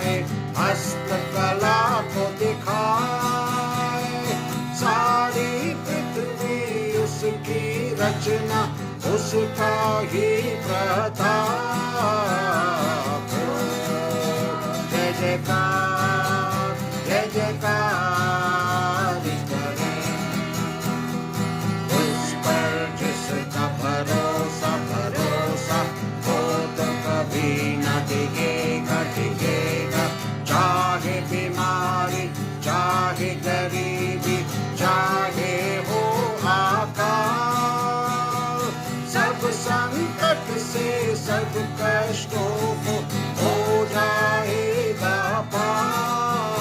आए, हस्तकला को दिखाए। सारी पृथ्वी उसकी रचना, उसका ही प्रताप। जय जयकार, जय जयकार करें उस पर जिसका भरोसा भरोसा, वो तो कभी न डिगेगा डिगेगा। चाहे बीमारी, चाहे गरीबी, चाहे हो आकाल, सब संकट से सब कष्टों को हो जाएगा पार।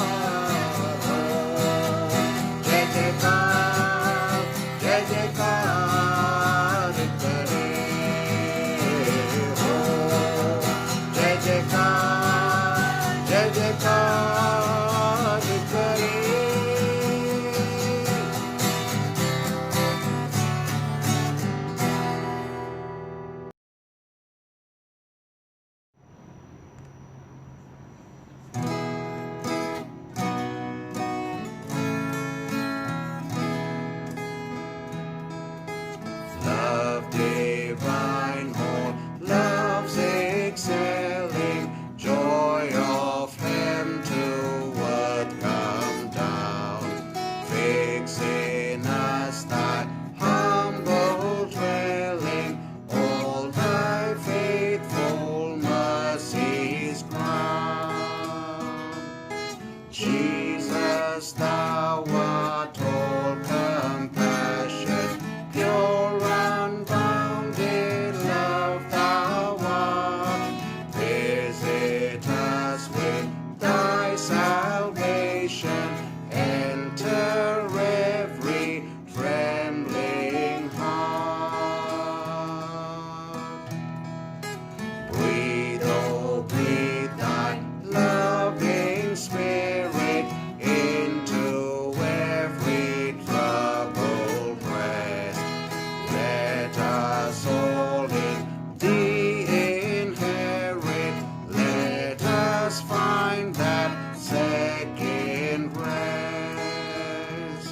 जय जयकार, जय जयकार करें हो। जय जयकार, जय जयकार करें। Love divine, more love's excelling, joy of Him to what come down. Fix in us thy humble dwelling, all thy faithful mercies crown. Jesus, thou art all compassion, pure unbounded love thou art. Visit us with thy salvation, enter every trembling heart. Breathe, oh breathe thy loving spirit into every troubled breast. Let us all in thee inherit, let us find that second rest.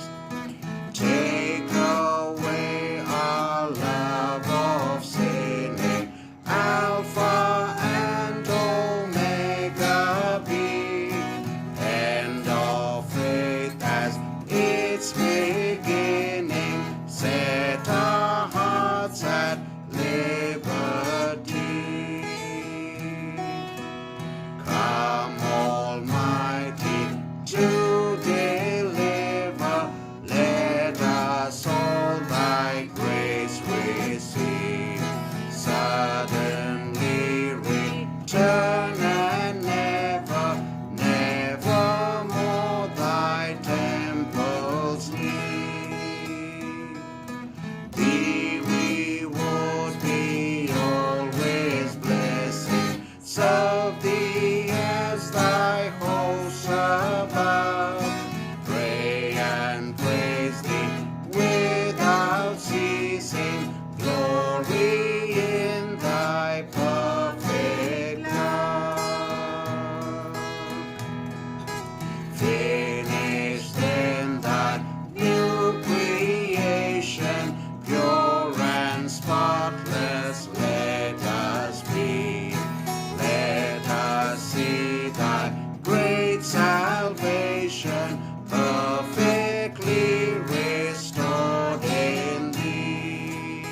Take away our love of sinning, Alpha and Omega be, end of faith as its beginning, set our hearts at liberty. Come Almighty to deliver, let us all thy grace receive. Suddenly return and never, never more thy temples leave. Thee we would be always blessing, serve thee as thy hosts above, pray and praise thee without ceasing, glory in thy perfect love. Finish then that new creation, pure and spotless let us be. Let us see thy great salvation, perfectly restored in thee.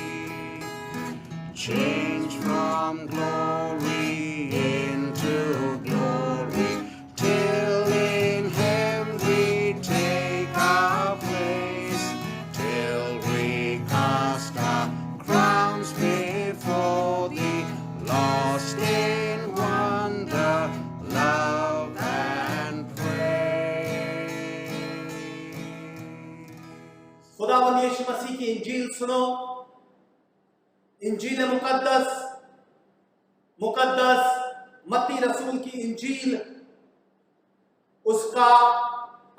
Change from glory into glory, till in him we take our place, till we cast our crowns before thee, lost in wonder, love and praise. खुदावंद यीशु मसीह की इंजील सुनो। इंजील मुकद्दस मुकद्दस मत्ती रसूल की इंजील, उसका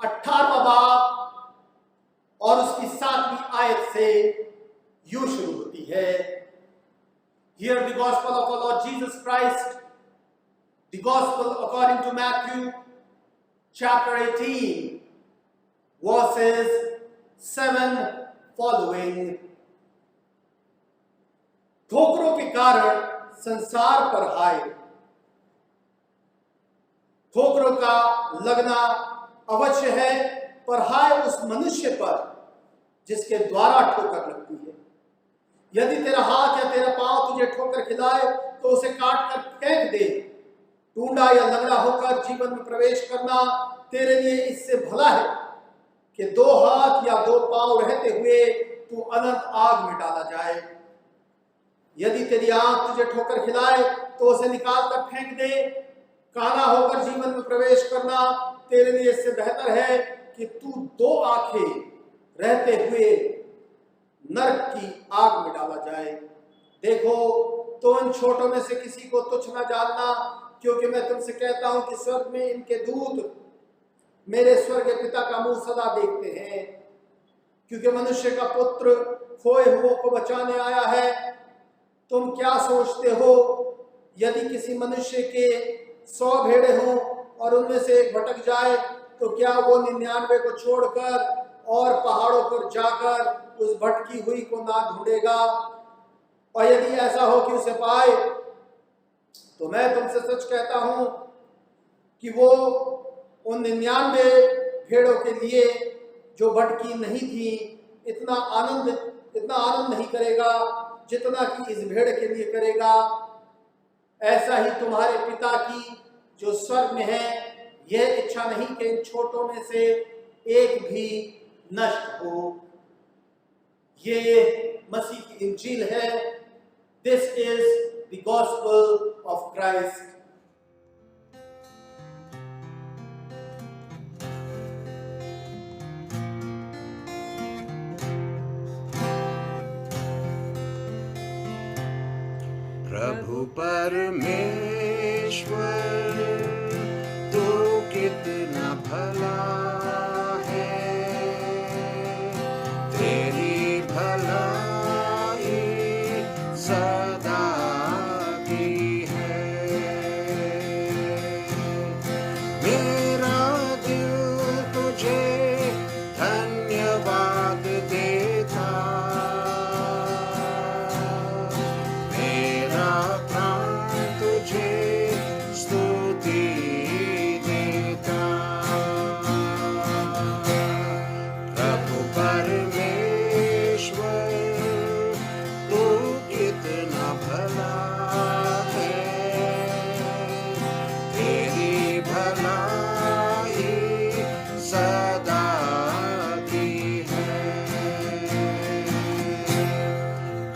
18वां बाब और उसकी 7वीं आयत से यूं शुरू होती है। Hear the gospel of our Lord Jesus Christ The Gospel according to Matthew, chapter 18, verses 7 following. ठोकरों के कारण संसार पर हाय। ठोकरों का लगना अवश्य है, पर हाय उस मनुष्य पर जिसके द्वारा ठोकर लगती है। यदि तेरा हाथ या तेरा पांव तुझे ठोकर खिलाए तो उसे काट कर फेंक दे। टूंडा या लंगड़ा होकर जीवन में प्रवेश करना तेरे लिए इससे भला है कि 2 हाथ या 2 पांव रहते हुए तू अनंत आग में डाला जाए। यदि तेरी आंख तुझे ठोकर खिलाए तो उसे निकाल कर फेंक दे। काना होकर जीवन में प्रवेश करना तेरे लिए इससे बेहतर है कि तू 2 आंखें रहते हुए नरक की आग में डाला जाए। देखो, तो इन छोटों में से किसी को तुच्छ न जानना, क्योंकि मैं तुमसे कहता हूं कि स्वर्ग में इनके दूत मेरे स्वर्गीय पिता का मुंह सदा देखते हैं। क्योंकि मनुष्य का पुत्र खोए हुओं को बचाने आया है। तुम क्या सोचते हो, यदि किसी मनुष्य के 100 भेड़ें हों और उनमें से एक भटक जाए तो क्या वो 99 को छोड़कर और पहाड़ों पर जाकर उस भटकी हुई को ना ढूंढेगा? और यदि ऐसा हो कि उसे पाए, तो मैं तुमसे सच कहता हूं कि वो उन 99 भेड़ों के लिए जो भटकी नहीं थी इतना आनंद नहीं करेगा जितना कि इस भेड़ के लिए करेगा। ऐसा ही तुम्हारे पिता की जो स्वर्ग में है, यह इच्छा नहीं कि इन छोटों में से एक भी नष्ट हो। ये मसीह की इंजील है। This is the gospel of Christ. प्रभु परमेश्वर तू कितना भला है, तेरी भलाई सदा की है। मेरा दिल तुझे धन्यवाद देता,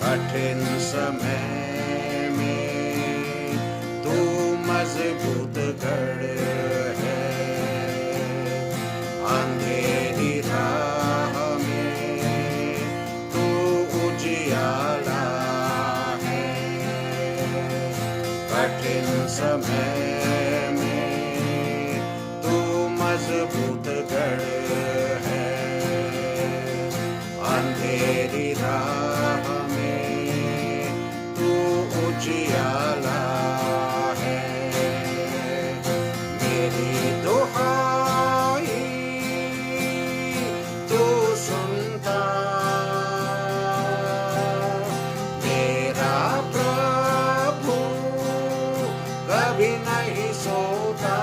कठिन समय में तू मजबूत गढ़ है, अंधेरी राह में तू उजियाला है। कठिन समय में तू मजबूत गढ़ है, अंधेरी राह उजियाला है। मेरी दुहाई तू सुनता, मेरा प्रभु कभी नहीं सोता।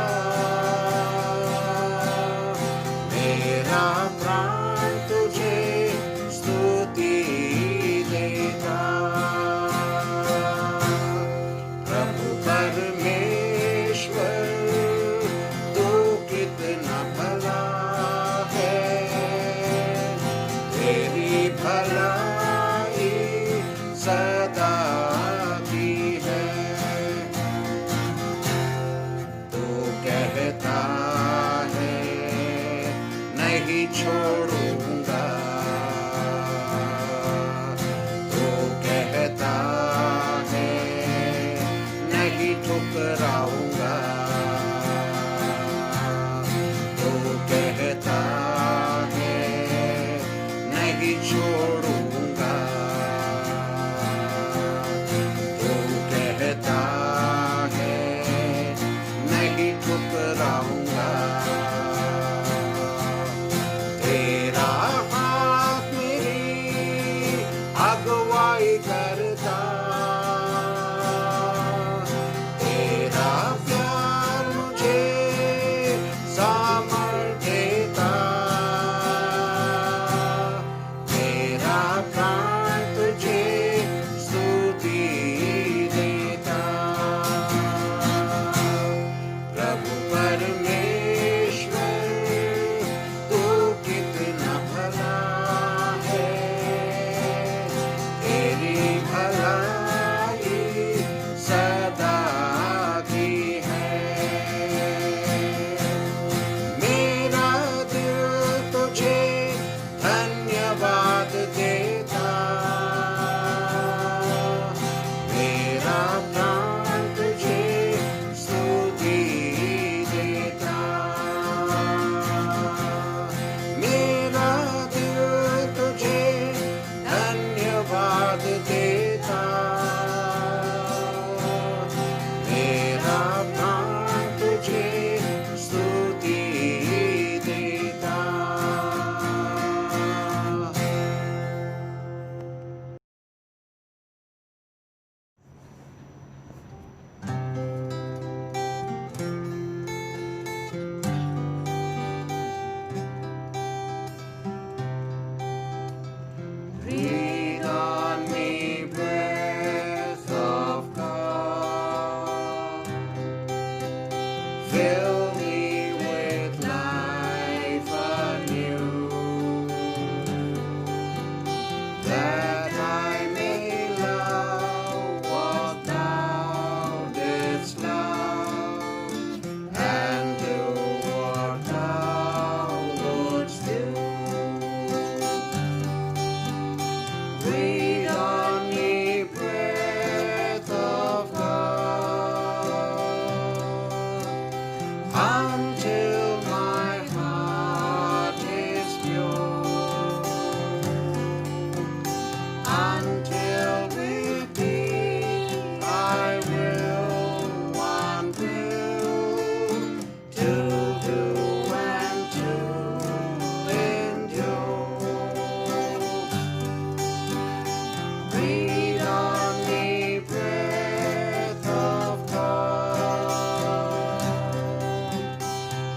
मेरा प्राण तुझे स्तुति देता। नहीं छोड़ूंगा, तो कहता है नहीं ठुकराऊंगा, तो कहता है नहीं छोड़ूंगा, तो कहता है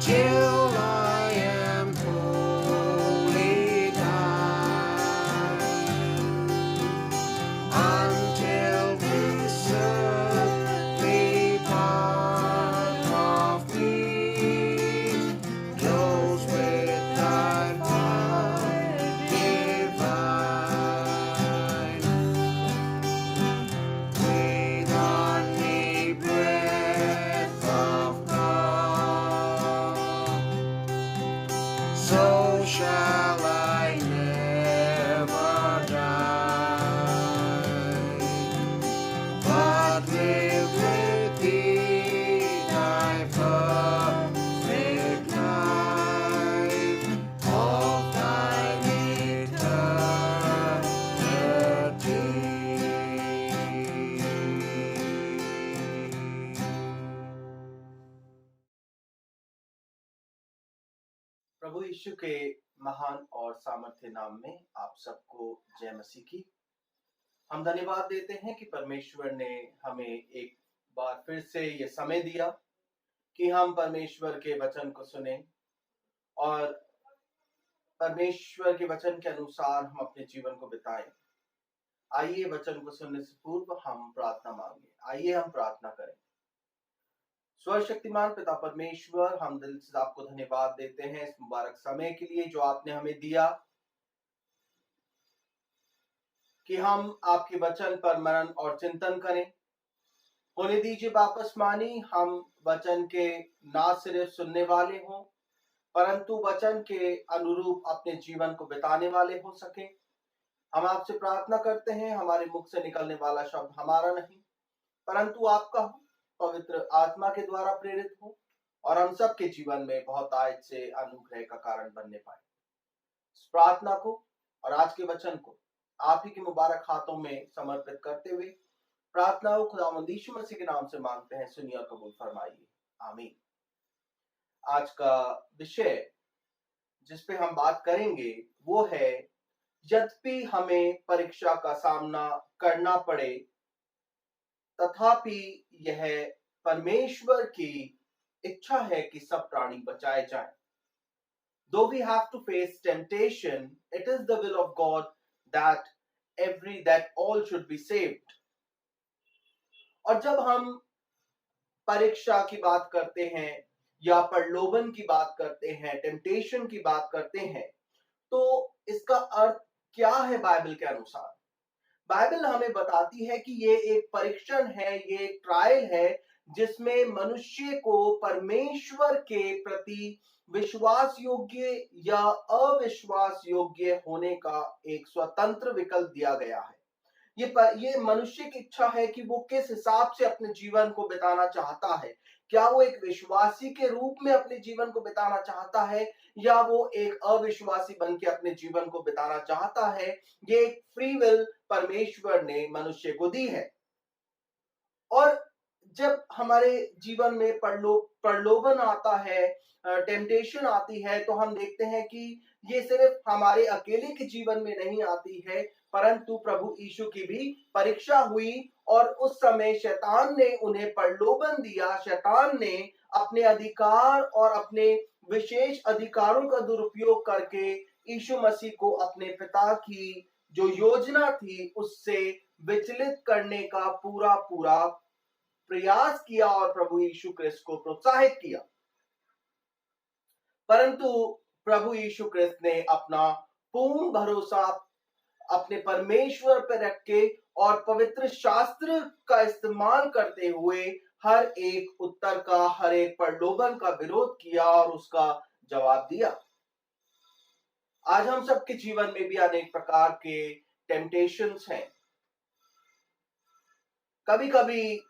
till I am wholly thine, until this earthly part of me glows with thy fire divine. Breathe on me, breath of God, so shall I never die, but live with thee thy perfect life of thine eternity. प्रभु यीशु के महान और सामर्थ्य नाम में आप सबको जय मसीह की। हम धन्यवाद देते हैं कि परमेश्वर ने हमें एक बार फिर से ये समय दिया कि हम परमेश्वर के वचन को सुने और परमेश्वर के वचन के अनुसार हम अपने जीवन को बिताएं। आइए वचन को सुनने से पूर्व हम प्रार्थना मांगे। आइए हम प्रार्थना करें। सर्वशक्तिमान पिता परमेश्वर, हम दिल से आपको धन्यवाद देते हैं इस मुबारक समय के लिए जो आपने हमें दिया कि हम आपके वचन पर मनन और चिंतन करें। होने दीजिए वापस मानी हम वचन के ना सिर्फ सुनने वाले हों परंतु वचन के अनुरूप अपने जीवन को बिताने वाले हो सके। हम आपसे प्रार्थना करते हैं हमारे मुख से निकलने वाला शब्द हमारा नहीं परंतु आपका हो, पवित्र आत्मा के द्वारा प्रेरित हो और हम सबके जीवन में बहुत आज से अनुग्रह का कारण बनने पाए। इस प्रार्थना को और आज के वचन को आप ही के मुबारक हाथों में समर्पित करते हुए प्रार्थना को खुदावंद यीशु मसीह के नाम से मांगते हैं, सुनिए और कबूल फरमाइए, आमीन। आज का विषय जिस पे हम बात करेंगे वो है, यद्यपि हमें परीक्षा का सामना करना पड़े तथापि यह परमेश्वर की इच्छा है कि सब प्राणी बचाए जाएं। Though we have to face temptation, it is the will of God that all should be saved. और जब हम परीक्षा की बात करते हैं या प्रलोभन की बात करते हैं, टेम्पटेशन की बात करते हैं, तो इसका अर्थ क्या है बाइबल के अनुसार? बाइबल हमें बताती है कि ये एक परीक्षण है, ये एक ट्रायल है जिसमें मनुष्य को परमेश्वर के प्रति विश्वास योग्य या अविश्वास योग्य होने का एक स्वतंत्र विकल्प दिया गया है। ये मनुष्य की इच्छा है कि वो किस हिसाब से अपने जीवन को बिताना चाहता है। क्या वो एक विश्वासी के रूप में अपने जीवन को बिताना चाहता है या वो एक अविश्वासी बन के अपने जीवन को बिताना चाहता है। ये एक फ्री विल परमेश्वर ने मनुष्य को दी है। और जब हमारे जीवन में प्रलोभन आता है, टेम्पटेशन आती है, तो हम देखते हैं कि ये सिर्फ हमारे अकेले के जीवन में नहीं आती है परंतु प्रभु यीशु की भी परीक्षा हुई और उस समय शैतान ने उन्हें प्रलोभन दिया। शैतान ने अपने अधिकार और अपने विशेष अधिकारों का दुरुपयोग करके यीशु मसीह को अपने पिता की जो योजना थी उससे विचलित करने का पूरा प्रयास किया और प्रभु यीशु क्रिस्त को प्रोत्साहित किया। परंतु प्रभु यीशु क्रिस्त ने अपना पूर्ण भरोसा अपने परमेश्वर पर रख के और पवित्र शास्त्र का इस्तेमाल करते हुए हर एक उत्तर का, हर एक प्रलोभन का विरोध किया और उसका जवाब दिया। आज हम सबके जीवन में भी अनेक प्रकार के टेम्पटेशंस हैं। कभी कभी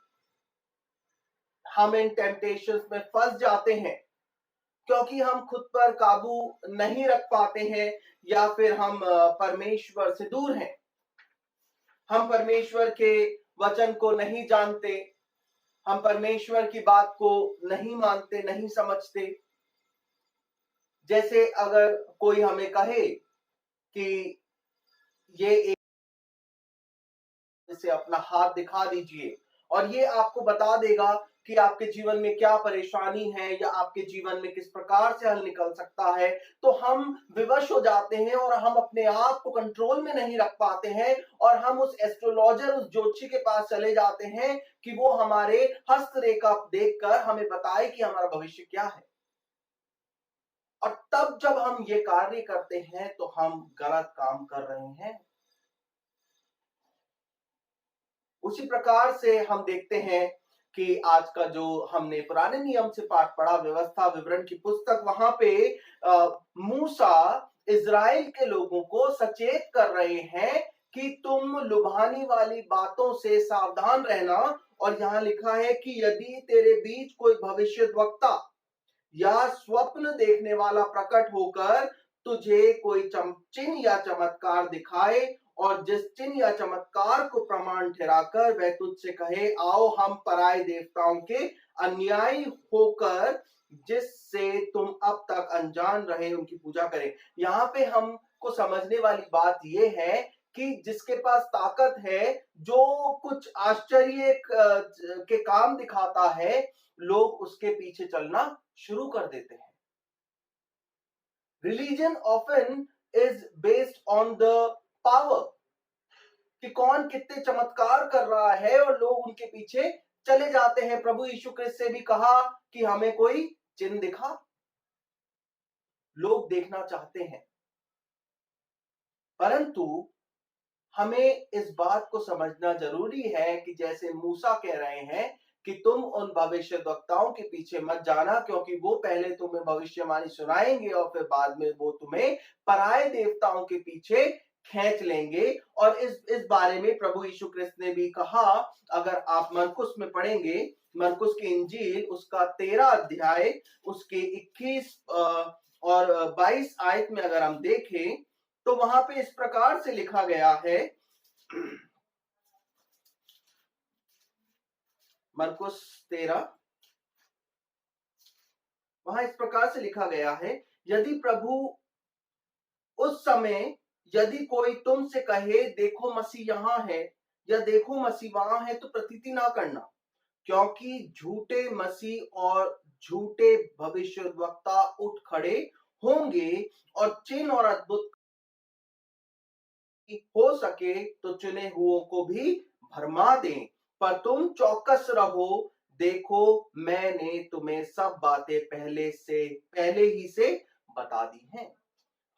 हम इन टेम्पटेशंस में फंस जाते हैं क्योंकि हम खुद पर काबू नहीं रख पाते हैं या फिर हम परमेश्वर से दूर हैं। हम परमेश्वर के वचन को नहीं जानते, हम परमेश्वर की बात को नहीं मानते, नहीं समझते। जैसे अगर कोई हमें कहे कि ये एक से अपना हाथ दिखा दीजिए और ये आपको बता देगा कि आपके जीवन में क्या परेशानी है या आपके जीवन में किस प्रकार से हल निकल सकता है, तो हम विवश हो जाते हैं और हम अपने आप को कंट्रोल में नहीं रख पाते हैं और हम उस एस्ट्रोलॉजर, उस ज्योतिषी के पास चले जाते हैं कि वो हमारे हस्तरेखा देखकर हमें बताए कि हमारा भविष्य क्या है। और तब जब हम ये कार्य करते हैं तो हम गलत काम कर रहे हैं। उसी प्रकार से हम देखते हैं कि आज का जो हमने पुराने नियम से पाठ पढ़ा, व्यवस्था विवरण की पुस्तक, वहां पे मूसा इज़राइल के लोगों को सचेत कर रहे हैं कि तुम लुभाने वाली बातों से सावधान रहना। और यहां लिखा है कि यदि तेरे बीच कोई भविष्यद्वक्ता या स्वप्न देखने वाला प्रकट होकर तुझे कोई चिन्ह या चमत्कार दिखाए और जिस चिन्ह या चमत्कार को प्रमाण ठहराकर वह तुझसे कहे, आओ हम पराये देवताओं के अनुयायी होकर जिससे तुम अब तक अनजान रहे उनकी पूजा करें। यहाँ पे हमको समझने वाली बात यह है कि जिसके पास ताकत है, जो कुछ आश्चर्य के काम दिखाता है, लोग उसके पीछे चलना शुरू कर देते हैं। Religion often is based on the power, कि कौन कितने चमत्कार कर रहा है और लोग उनके पीछे चले जाते हैं। प्रभु यीशु क्रिस्त से भी कहा कि हमें कोई चिन्ह दिखा, लोग देखना चाहते हैं। परंतु हमें इस बात को समझना जरूरी है कि जैसे मूसा कह रहे हैं कि तुम उन भविष्यद्वक्ताओं के पीछे मत जाना, क्योंकि वो पहले तुम्हें भविष्यवाणी सुनाएंगे और फिर बाद में वो तुम्हें पराये देवताओं के पीछे खींच लेंगे। और इस बारे में प्रभु यीशु क्रिस्त ने भी कहा। अगर आप मरकुस में पढ़ेंगे, मरकुस की इंजील उसका 13 अध्याय उसके 21 और 22 आयत में अगर हम देखें तो वहां पे इस प्रकार से लिखा गया है, मरकुस 13, वहां इस प्रकार से लिखा गया है, यदि प्रभु उस समय यदि कोई तुमसे कहे देखो मसीह यहां है या देखो मसीह वहां है, तो प्रतीति ना करना, क्योंकि झूठे मसीह और झूठे भविष्यद्वक्ता उठ खड़े होंगे और चिन्ह और अद्भुत हो सके तो चुने हुओं को भी भरमा दें। पर तुम चौकस रहो, देखो मैंने तुम्हें सब बातें पहले ही से बता दी हैं।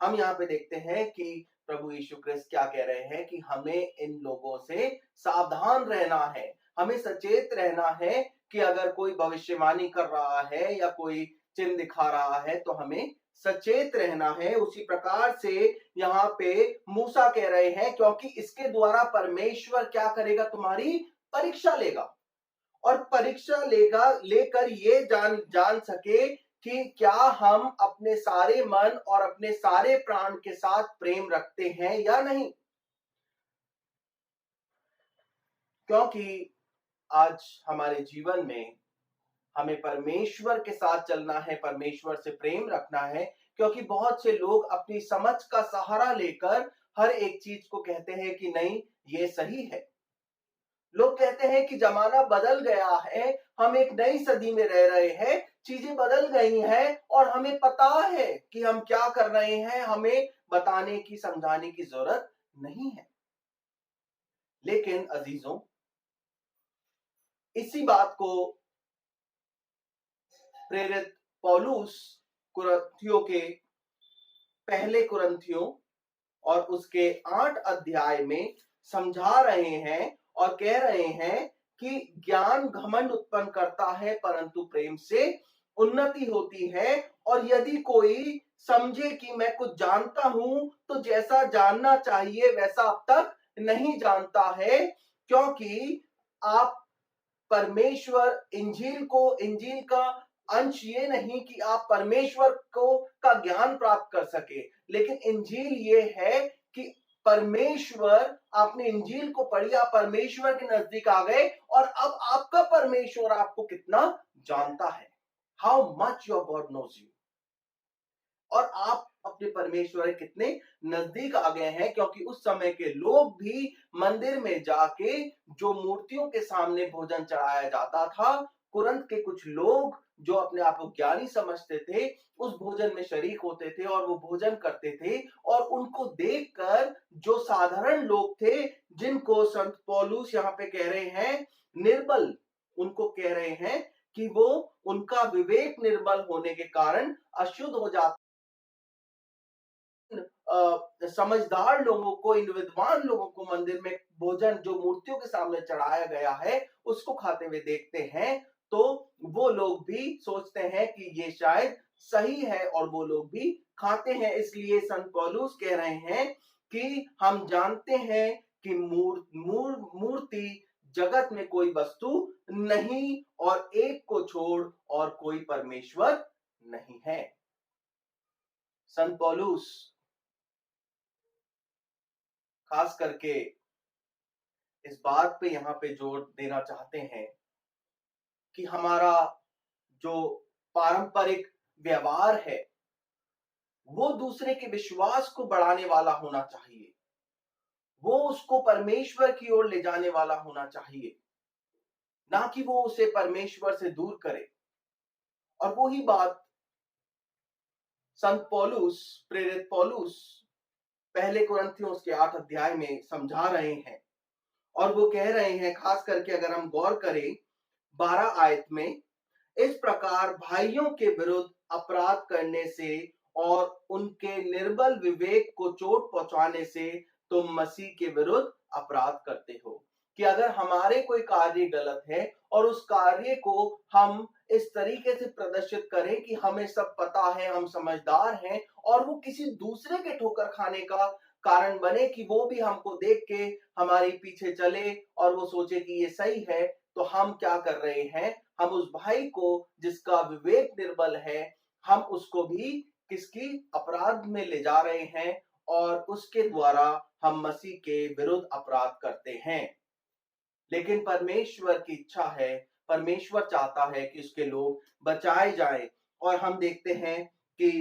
हम यहाँ पे देखते हैं कि प्रभु यीशु क्रिस्त क्या कह रहे हैं कि हमें इन लोगों से सावधान रहना है, हमें सचेत रहना है कि अगर कोई भविष्यवाणी कर रहा है या कोई चिन्ह दिखा रहा है तो हमें सचेत रहना है। उसी प्रकार से यहाँ पे मूसा कह रहे हैं, क्योंकि इसके द्वारा परमेश्वर क्या करेगा, तुम्हारी परीक्षा लेगा और परीक्षा लेकर ये जान सके कि क्या हम अपने सारे मन और अपने सारे प्राण के साथ प्रेम रखते हैं या नहीं। क्योंकि आज हमारे जीवन में हमें परमेश्वर के साथ चलना है, परमेश्वर से प्रेम रखना है, क्योंकि बहुत से लोग अपनी समझ का सहारा लेकर हर एक चीज को कहते हैं कि नहीं ये सही है। लोग कहते हैं कि जमाना बदल गया है, हम एक नई सदी में रह रहे हैं, चीजें बदल गई हैं और हमें पता है कि हम क्या कर रहे हैं, हमें बताने की समझाने की जरूरत नहीं है। लेकिन अजीजों, इसी बात को प्रेरित पौलुस कुरिन्थियों के पहले कुरिन्थियों और उसके 8 अध्याय में समझा रहे हैं और कह रहे हैं कि ज्ञान घमंड उत्पन्न करता है, परंतु प्रेम से उन्नति होती है। और यदि कोई समझे कि मैं कुछ जानता हूं तो जैसा जानना चाहिए वैसा अब तक नहीं जानता है, क्योंकि आप परमेश्वर इंजील का अंश ये नहीं कि आप परमेश्वर का ज्ञान प्राप्त कर सके, लेकिन इंजील ये है कि परमेश्वर, आपने इंजील को पढ़ी, आप परमेश्वर के नजदीक आ गए और अब आपका परमेश्वर आपको कितना जानता है, how much your god knows you, और आप अपने परमेश्वर के कितने नजदीक आ गए हैं। क्योंकि उस समय के लोग भी मंदिर में जाके जो मूर्तियों के सामने भोजन चढ़ाया जाता था, कुरंत के कुछ लोग जो अपने आप को ज्ञानी समझते थे उस भोजन में शरीक होते थे और वो भोजन करते थे, और उनको देखकर जो साधारण लोग थे, जिनको संत पौलुस यहाँ पे कह रहे हैं निर्बल, उनको कह रहे हैं कि वो उनका विवेक निर्बल होने के कारण अशुद्ध हो जाते, समझदार लोगों को, इन विद्वान लोगों को मंदिर में भोजन जो मूर्तियों के सामने चढ़ाया गया है उसको खाते हुए देखते हैं, तो वो लोग भी सोचते हैं कि ये शायद सही है और वो लोग भी खाते हैं। इसलिए संत पौलुस कह रहे हैं कि हम जानते हैं कि मूर्ति जगत में कोई वस्तु नहीं और एक को छोड़ और कोई परमेश्वर नहीं है। संत पौलुस खास करके इस बात पे यहाँ पे जोर देना चाहते हैं कि हमारा जो पारंपरिक व्यवहार है वो दूसरे के विश्वास को बढ़ाने वाला होना चाहिए, वो उसको परमेश्वर की ओर ले जाने वाला होना चाहिए, ना कि वो उसे परमेश्वर से दूर करे। और वो ही बात संत पौलुस, प्रेरित पौलुस पहले कुरिन्थियों उसके 8 अध्याय में समझा रहे हैं, और वो कह रहे हैं, खास करके अगर हम गौर करें 12 आयत में, इस प्रकार भाइयों के विरुद्ध अपराध करने से और उनके निर्बल विवेक को चोट पहुंचाने से तुम मसीह के विरुद्ध अपराध करते हो। कि अगर हमारे कोई कार्य गलत है और उस कार्य को हम इस तरीके से प्रदर्शित करें कि हमें सब पता है, हम समझदार हैं, और वो किसी दूसरे के ठोकर खाने का कारण बने कि वो भी हमको देख के हमारे पीछे चले और वो सोचे कि ये सही है, तो हम क्या कर रहे हैं, हम उस भाई को जिसका विवेक निर्बल है, हम उसको भी किसकी अपराध में ले जा रहे हैं और उसके द्वारा हम मसीह के विरुद्ध अपराध करते हैं। लेकिन परमेश्वर की इच्छा है, परमेश्वर चाहता है कि उसके लोग बचाए जाएं, और हम देखते हैं कि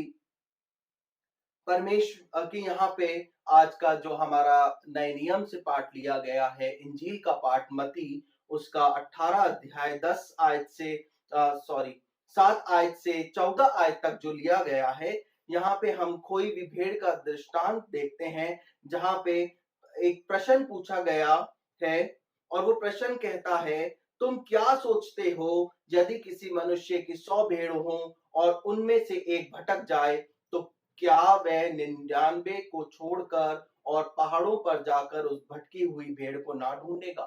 परमेश्वर की यहाँ पे आज का जो हमारा नए नियम से पाठ लिया गया है, इंजील का पाठ मती उसका 18 अध्याय 10 आयत से 7 आयत से 14 आयत तक जो लिया गया है, यहाँ पे हम कोई भी भेड़ का दृष्टांत देखते हैं, जहां पे एक प्रश्न पूछा गया है, और वो प्रश्न कहता है, तुम क्या सोचते हो यदि किसी मनुष्य की 100 भेड़ हो और उनमें से एक भटक जाए, तो क्या वह 99 को छोड़कर और पहाड़ों पर जाकर उस भटकी हुई भेड़ को ना ढूंढेगा?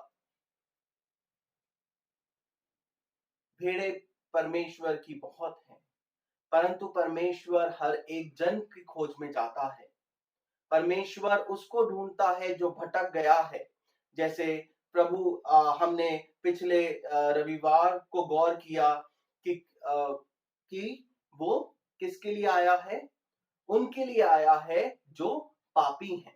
भेड़ें परमेश्वर की बहुत हैं, परंतु परमेश्वर हर एक जन की खोज में जाता है। परमेश्वर उसको ढूंढता है जो भटक गया है। जैसे प्रभु हमने पिछले रविवार को गौर किया कि वो किसके लिए आया है? उनके लिए आया है जो पापी हैं।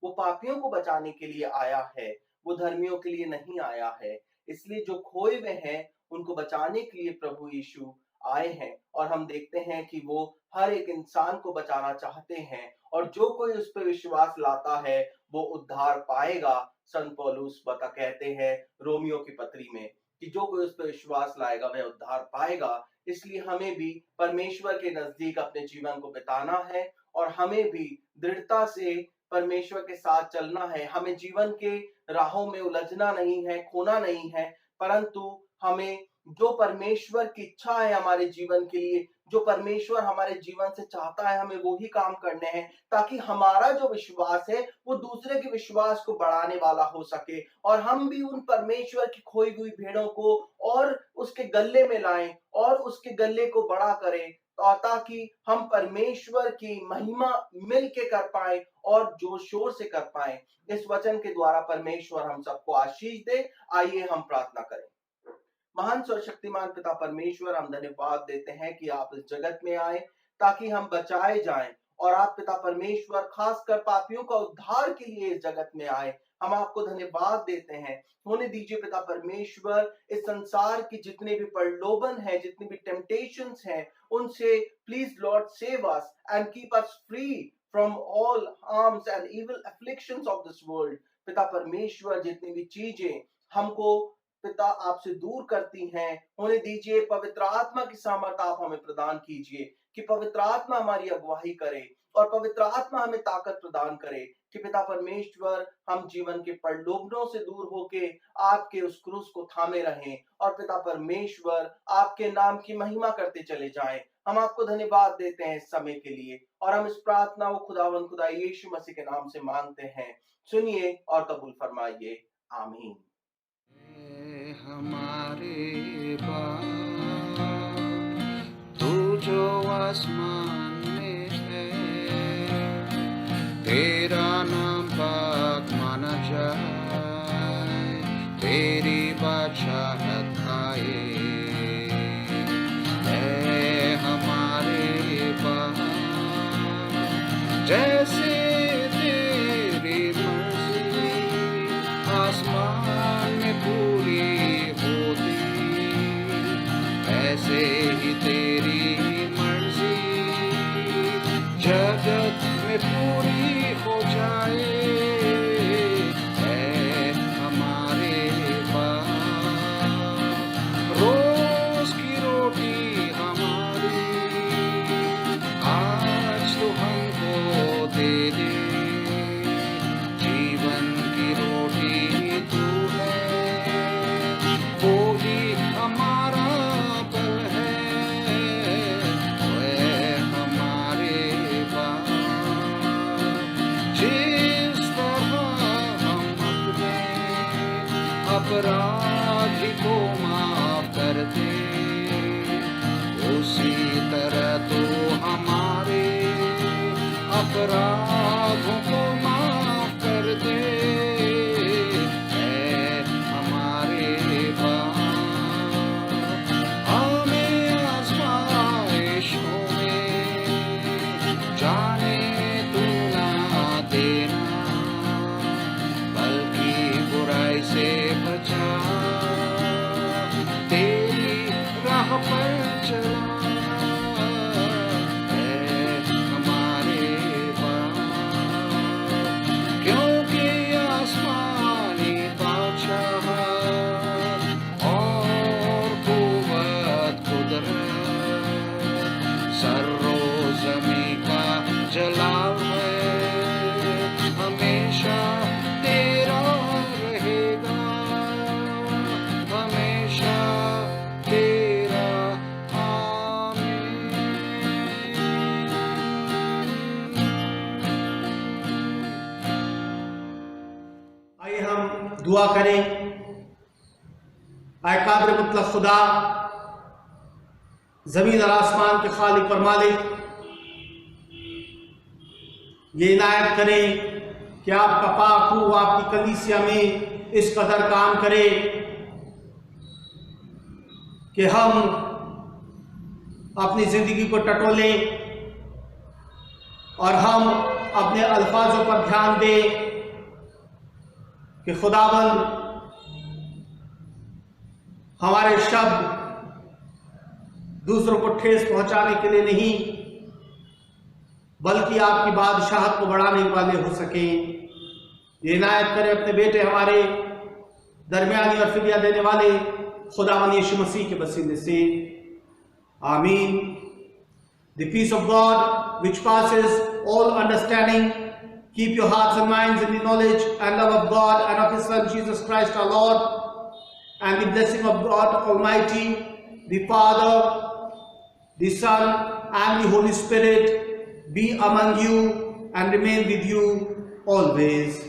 वो पापियों को बचाने के लिए आया है, वो धर्मियों के लिए नहीं आया है। इसलिए जो खोए हुए हैं उनको बचाने के लिए प्रभु यीशु आए हैं, और हम देखते हैं कि वो हर एक इंसान को बचाना चाहते हैं, और जो कोई उस पर विश्वास लाता है वो उद्धार पाएगा। संत पौलुस कहते हैं रोमियो की पत्री में कि जो कोई उस पर विश्वास लाएगा वह उद्धार पाएगा। इसलिए हमें भी परमेश्वर के नजदीक अपने जीवन को बिताना है, और हमें भी दृढ़ता से परमेश्वर के साथ चलना है। हमें जीवन के राहों में उलझना नहीं है, खोना नहीं है, परंतु हमें जो परमेश्वर की इच्छा है हमारे जीवन के लिए, जो परमेश्वर हमारे जीवन से चाहता है, हमें वो ही काम करने हैं, ताकि हमारा जो विश्वास है वो दूसरे के विश्वास को बढ़ाने वाला हो सके, और हम भी उन परमेश्वर की खोई हुई भेड़ों को और उसके गले में लाएं और उसके गले को बड़ा करें, ताकि हम परमेश्वर की महिमा मिल के कर पाए और जोर शोर से कर पाए। इस वचन के द्वारा परमेश्वर हम सबको आशीष दे। आइए हम प्रार्थना करें। महान सर्वशक्तिमान पिता परमेश्वर, हम धन्यवाद देते हैं कि आप इस जगत में आए ताकि हम बचाए जाएं, और आप पिता परमेश्वर खासकर पापियों का उद्धार के लिए इस जगत में आए। हम आपको धन्यवाद देते हैं। होने दीजिए पिता परमेश्वर, इस संसार की जितने भी प्रलोभन है, जितनी भी टेम्पटेशंस हैं, उनसे please lord save us and keep us free from all harms and evil afflictions of this world. पिता परमेश्वर, जितनी भी चीजें हमको पिता आपसे दूर करती हैं होने दीजिए। पवित्र आत्मा की सामर्थ आप हमें प्रदान कीजिए कि पवित्र आत्मा हमारी अगुवाई करे और पवित्र आत्मा हमें ताकत प्रदान करे कि पिता परमेश्वर हम जीवन के प्रलोभनों से दूर होके आपके उस क्रूस को थामे रहें और पिता परमेश्वर आपके नाम की महिमा करते चले जाएं। हम आपको धन्यवाद देते हैं इस समय के लिए और हम इस प्रार्थना को खुदावंद खुदा यीशु मसीह के नाम से मांगते हैं। सुनिए और कबूल फरमाइए। आमीन। हमारे बाप तू जो आसमान में है, तेरा नाम पाक माना जाए, तेरी बादशाहत आए। है हमारे बाप जैसे तेरी मर्जी आसमान में पूरी होती, ऐसे ही तेरी मर्जी जगत में पूरी हो जाए। है हमारे बाप रोज की रोटी हमारी आज तो हमको दे दे, जीवन की रोटी तू है, वो ही हमारा बल है। वह हमारे बाप जिस तरह हम अपने अपराधी को माफ करते, उसी तरह तो हमारे अपराधों को माफ कर दे। है हमारे बाप हमें आज़माइशों में जाने तू ना देना, बल्कि बुराई से बचा, तेरी राह पर चला। है हमारे बाप क्योंकि आसमानी बादशाह और कुव्वत कुदरत सर्रो ज़मीं का जलाल है, हमेशा तेरा रहेगा, हमेशा तेरा। आमीन। आइए हम दुआ करें। आए कादिर मुतलक खुदा, जमीन और आसमान के खालिक और मालिक, ये इनायत करें कि आपका पाक रूह आपकी कलीसिया में इस कदर काम करे कि हम अपनी जिंदगी को टटोलें और हम अपने अल्फाजों पर ध्यान दें कि खुदाबंद हमारे शब्द दूसरों को ठेस पहुंचाने के लिए नहीं, बल्कि आपकी बादशाहत को बढ़ाने वाले हो सकें। ये इनायत करें अपने बेटे हमारे दरमियानी और फिदिया देने वाले खुदावंद यीशु मसीह के वसीले से। आमीन। The peace of God which passes all understanding, keep your hearts and minds in the knowledge and love of God and of His Son Jesus Christ our Lord, and the blessing of God Almighty, the Father, the Son, and the Holy Spirit be among you and remain with you always.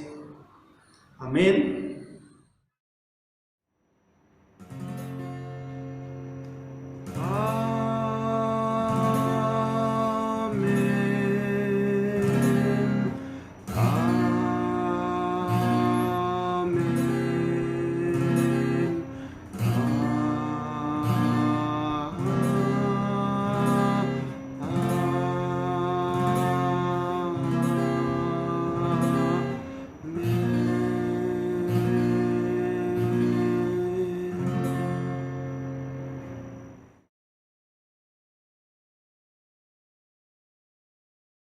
Amen.